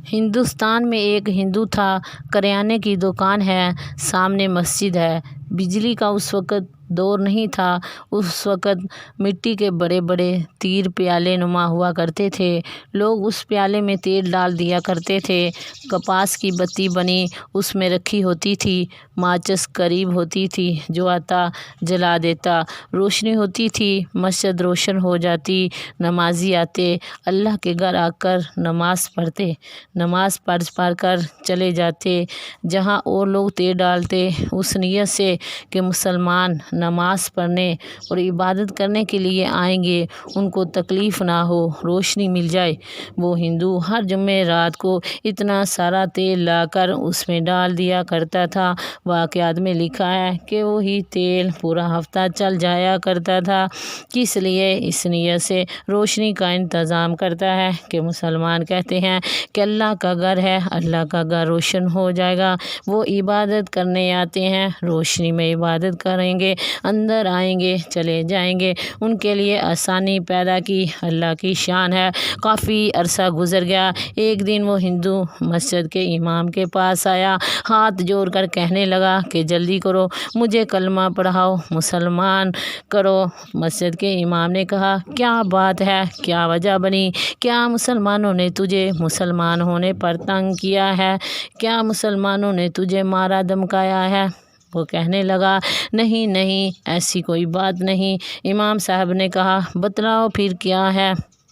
ہندوستان میں ایک ہندو تھا، کریانے کی دکان ہے، سامنے مسجد ہے۔ بجلی کا اس وقت دور نہیں تھا۔ اس وقت مٹی کے بڑے بڑے تیر پیالے نما ہوا کرتے تھے۔ لوگ اس پیالے میں تیل ڈال دیا کرتے تھے۔ کپاس کی بتی بنی اس میں رکھی ہوتی تھی۔ ماچس قریب ہوتی تھی، جو آتا جلا دیتا۔ روشنی ہوتی تھی، مسجد روشن ہو جاتی۔ نمازی آتے، اللہ کے گھر آ کر نماز پڑھتے، نماز پڑھ کر چلے جاتے جہاں اور لوگ تیل ڈالتے، اس نیت سے کہ مسلمان نماز پڑھنے اور عبادت کرنے کے لیے آئیں گے، ان کو تکلیف نہ ہو، روشنی مل جائے۔ وہ ہندو ہر جمعہ رات کو اتنا سارا تیل لا کر اس میں ڈال دیا کرتا تھا۔ واقعات میں لکھا ہے کہ وہی تیل پورا ہفتہ چل جایا کرتا تھا۔ کس لیے؟ اس نیت سے روشنی کا انتظام کرتا ہے کہ مسلمان کہتے ہیں کہ اللہ کا گھر ہے، اللہ کا گھر روشن ہو جائے گا۔ وہ عبادت کرنے آتے ہیں، روشنی میں عبادت کریں گے، اندر آئیں گے، چلے جائیں گے۔ ان کے لیے آسانی پیدا کی، اللہ کی شان ہے۔ کافی عرصہ گزر گیا۔ ایک دن وہ ہندو مسجد کے امام کے پاس آیا، ہاتھ جوڑ کر کہنے لگا کہ جلدی کرو، مجھے کلمہ پڑھاؤ، مسلمان کرو۔ مسجد کے امام نے کہا، کیا بات ہے؟ کیا وجہ بنی؟ کیا مسلمانوں نے تجھے مسلمان ہونے پر تنگ کیا ہے؟ کیا مسلمانوں نے تجھے مارا دھمکایا ہے؟ وہ کہنے لگا، نہیں نہیں، ایسی کوئی بات نہیں۔ امام صاحب نے کہا، بتلاؤ پھر کیا ہے؟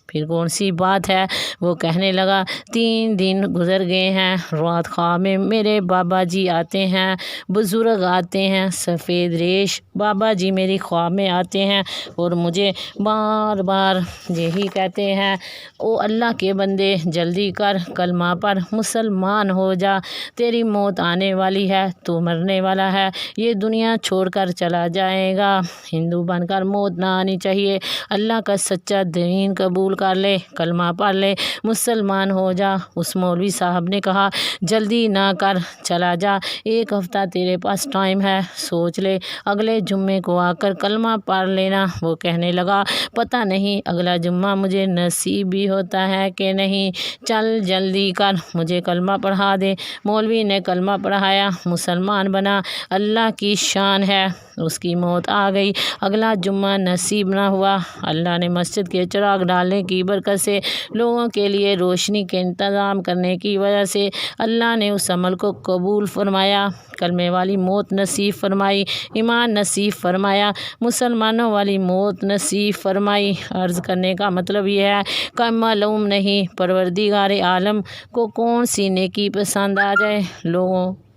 پھر کون سی بات ہے؟ وہ کہنے لگا، 3 دن گزر گئے ہیں، رات خواب میں میرے بابا جی آتے ہیں، بزرگ آتے ہیں، سفید ریش بابا جی میری خواب میں آتے ہیں اور مجھے بار بار یہی کہتے ہیں، او اللہ کے بندے، جلدی کر، کلمہ پڑھ، مسلمان ہو جا، تیری موت آنے والی ہے، تو مرنے والا ہے، یہ دنیا چھوڑ کر چلا جائے گا۔ ہندو بن کر موت نہ آنی چاہیے، اللہ کا سچا دین قبول کر لے، کلمہ پڑھ لے، مسلمان ہو جا۔ اس مولوی صاحب نے کہا، جلدی نہ کر، چلا جا، 1 ہفتہ تیرے پاس ٹائم ہے، سوچ لے، اگلے جمعے کو آ کر کلمہ پڑھ لینا۔ وہ کہنے لگا، پتہ نہیں اگلا جمعہ مجھے نصیب بھی ہوتا ہے کہ نہیں، چل جلدی کر، مجھے کلمہ پڑھا دے۔ مولوی نے کلمہ پڑھایا، مسلمان بنا۔ اللہ کی شان ہے، اس کی موت آ گئی، اگلا جمعہ نصیب نہ ہوا۔ اللہ نے مسجد کے چراغ ڈالنے کی برکت سے، لوگوں کے لیے روشنی کے انتظام کرنے کی وجہ سے اللہ نے اس عمل کو قبول فرمایا، کلمے والی موت نصیب فرمائی، ایمان نصیب فرمایا، مسلمانوں والی موت نصیب فرمائی۔ عرض کرنے کا مطلب یہ ہے کہ معلوم نہیں پروردگار عالم کو کون سی نیکی پسند آ جائے۔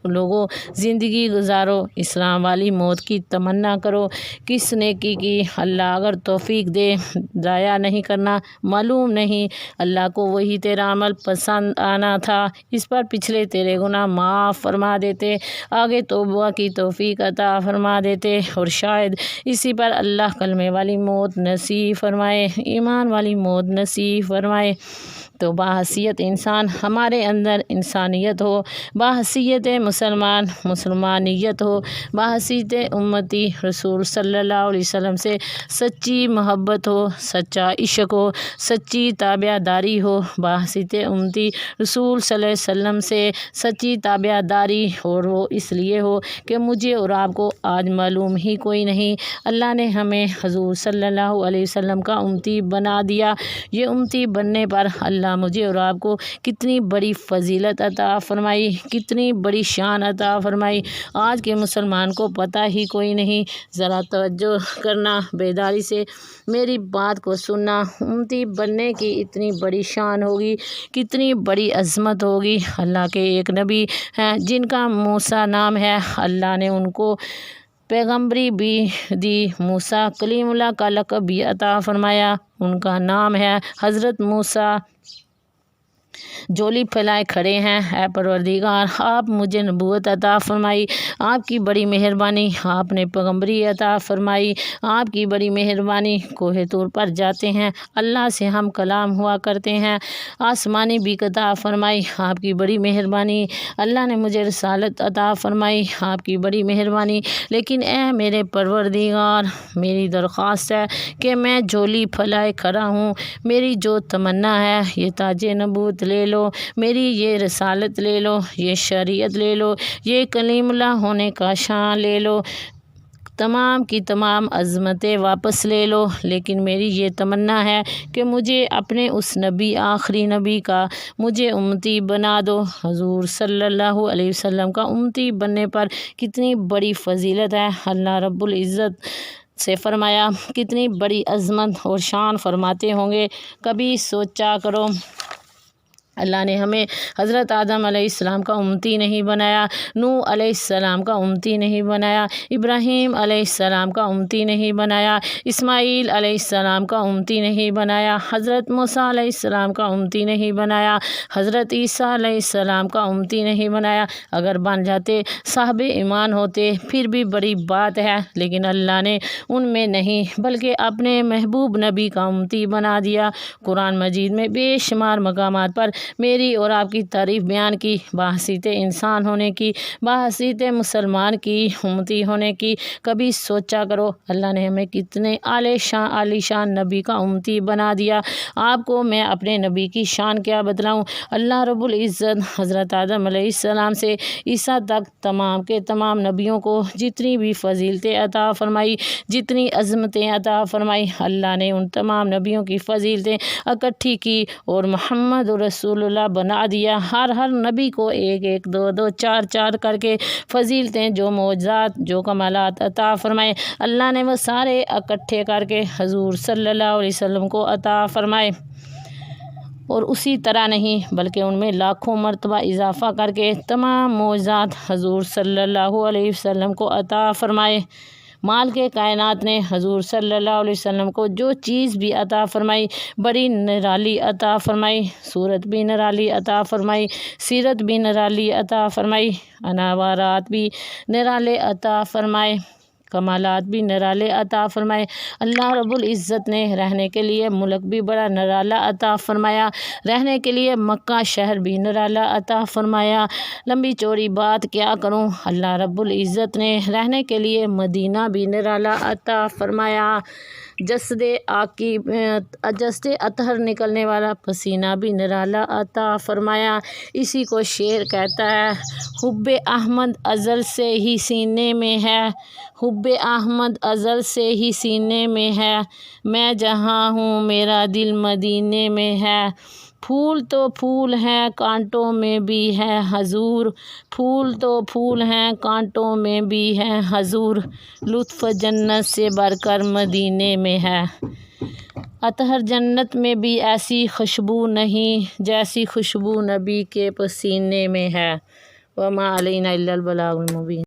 لوگوں زندگی گزارو، اسلام والی موت کی تمنا کرو، کس نیکی کی اللہ اگر توفیق دے، ضائع نہیں کرنا، معلوم نہیں اللہ کو وہی تیرا عمل پسند آنا تھا، اس پر پچھلے تیرے گناہ معاف فرما دیتے، آگے توبہ کی توفیق عطا فرما دیتے، اور شاید اسی پر اللہ کلمے والی موت نصیب فرمائے، ایمان والی موت نصیب فرمائے۔ تو بحیثیت انسان ہمارے اندر انسانیت ہو، بحیثیت مسلمان مسلمانیت ہو، بحیثیت امتی رسول صلی اللہ علیہ وسلم سے سچی محبت ہو، سچا عشق ہو، سچی تابع داری ہو، بحیثیت امتی رسول صلی اللہ علیہ وسلم سے سچی تابع داری، اور وہ اس لیے ہو کہ مجھے اور آپ کو آج معلوم ہی کوئی نہیں، اللہ نے ہمیں حضور صلی اللہ علیہ وسلم کا امتی بنا دیا۔ یہ امتی بننے پر اللہ مجھے اور آپ کو کتنی بڑی فضیلت عطا فرمائی، کتنی بڑی شان عطا فرمائی، آج کے مسلمان کو پتہ ہی کوئی نہیں۔ ذرا توجہ کرنا، بیداری سے میری بات کو سننا، امتی بننے کی اتنی بڑی شان ہوگی، کتنی بڑی عظمت ہوگی۔ اللہ کے ایک نبی ہیں جن کا موسیٰ نام ہے، اللہ نے ان کو پیغمبری بھی دی، موسیٰ کلیم اللہ کا لقب بھی عطا فرمایا، ان کا نام ہے حضرت موسیٰ۔ جھولی پھیلائے کھڑے ہیں، اے پروردگار آپ مجھے نبوت عطا فرمائی، آپ کی بڑی مہربانی، آپ نے پیغمبری عطا فرمائی، آپ کی بڑی مہربانی۔ کوہ طور پر جاتے ہیں، اللہ سے ہم کلام ہوا کرتے ہیں، آسمانی بھی عطا فرمائی، آپ کی بڑی مہربانی۔ اللہ نے مجھے رسالت عطا فرمائی، آپ کی بڑی مہربانی۔ لیکن اے میرے پروردگار، میری درخواست ہے کہ میں جھولی پھیلائے کھڑا ہوں، میری جو تمنا ہے یہ تاج نبوت لے لو، میری یہ رسالت لے لو، یہ شریعت لے لو، یہ کلیم اللہ ہونے کا شان لے لو، تمام کی تمام عظمتیں واپس لے لو، لیکن میری یہ تمنا ہے کہ مجھے اپنے اس نبی آخری نبی کا مجھے امتی بنا دو۔ حضور صلی اللہ علیہ وسلم کا امتی بننے پر کتنی بڑی فضیلت ہے۔ اللہ رب العزت سے فرمایا کتنی بڑی عظمت اور شان فرماتے ہوں گے، کبھی سوچا کرو۔ اللہ نے ہمیں حضرت آدم علیہ السلام کا امتی نہیں بنایا، نوح علیہ السلام کا امتی نہیں بنایا، ابراہیم علیہ السلام کا امتی نہیں بنایا، اسماعیل علیہ السلام کا امتی نہیں بنایا، حضرت موسیٰ علیہ السلام کا امتی نہیں بنایا، حضرت عیسیٰ علیہ السلام کا امتی نہیں بنایا۔ اگر بن جاتے صاحب ایمان ہوتے پھر بھی بڑی بات ہے، لیکن اللہ نے ان میں نہیں بلکہ اپنے محبوب نبی کا امتی بنا دیا۔ قرآن مجید میں بے شمار مقامات پر میری اور آپ کی تعریف بیان کی، بحیثیت انسان ہونے کی، بحیثیت مسلمان کی امتی ہونے کی۔ کبھی سوچا کرو اللہ نے ہمیں کتنے عالی شان نبی کا امتی بنا دیا۔ آپ کو میں اپنے نبی کی شان کیا بتلاؤں۔ اللہ رب العزت حضرت آدم علیہ السلام سے عیسیٰ تک تمام کے تمام نبیوں کو جتنی بھی فضیلتیں عطا فرمائی، جتنی عظمتیں عطا فرمائی، اللہ نے ان تمام نبیوں کی فضیلتیں اکٹھی کی اور محمد رسول اللہ بنا دیا۔ ہر نبی کو ایک ایک، دو دو، چار چار کر کے فضیلتیں، جو معجزات، جو کمالات عطا فرمائے، اللہ نے وہ سارے اکٹھے کر کے حضور صلی اللہ علیہ وسلم کو عطا فرمائے، اور اسی طرح نہیں بلکہ ان میں لاکھوں مرتبہ اضافہ کر کے تمام معجزات حضور صلی اللہ علیہ وسلم کو عطا فرمائے۔ مال کے کائنات نے حضور صلی اللہ علیہ وسلم کو جو چیز بھی عطا فرمائی بڑی نرالی عطا فرمائی، صورت بھی نرالی عطا فرمائی، سیرت بھی نرالی عطا فرمائی، انوارات بھی نرالے عطا فرمائے، کمالات بھی نرالے عطا فرمائے۔ اللہ رب العزت نے رہنے کے لیے ملک بھی بڑا نرالا عطا فرمایا، رہنے کے لیے مکہ شہر بھی نرالا عطا فرمایا۔ لمبی چوڑی بات کیا کروں، اللہ رب العزت نے رہنے کے لیے مدینہ بھی نرالا عطا فرمایا، جسد اطہر نکلنے والا پسینہ بھی نرالا عطا فرمایا۔ اسی کو شعر کہتا ہے، حب احمد ازل سے ہی سینے میں ہے، حب احمد ازل سے ہی سینے میں ہے، میں جہاں ہوں میرا دل مدینے میں ہے، پھول تو پھول ہیں کانٹوں میں بھی ہے حضور، پھول تو پھول ہیں کانٹوں میں بھی ہے حضور، لطف جنت سے بڑھ کر مدینے میں ہے، اطہر جنت میں بھی ایسی خوشبو نہیں جیسی خوشبو نبی کے پسینے میں ہے۔ وما علینا الا البلاغ المبین۔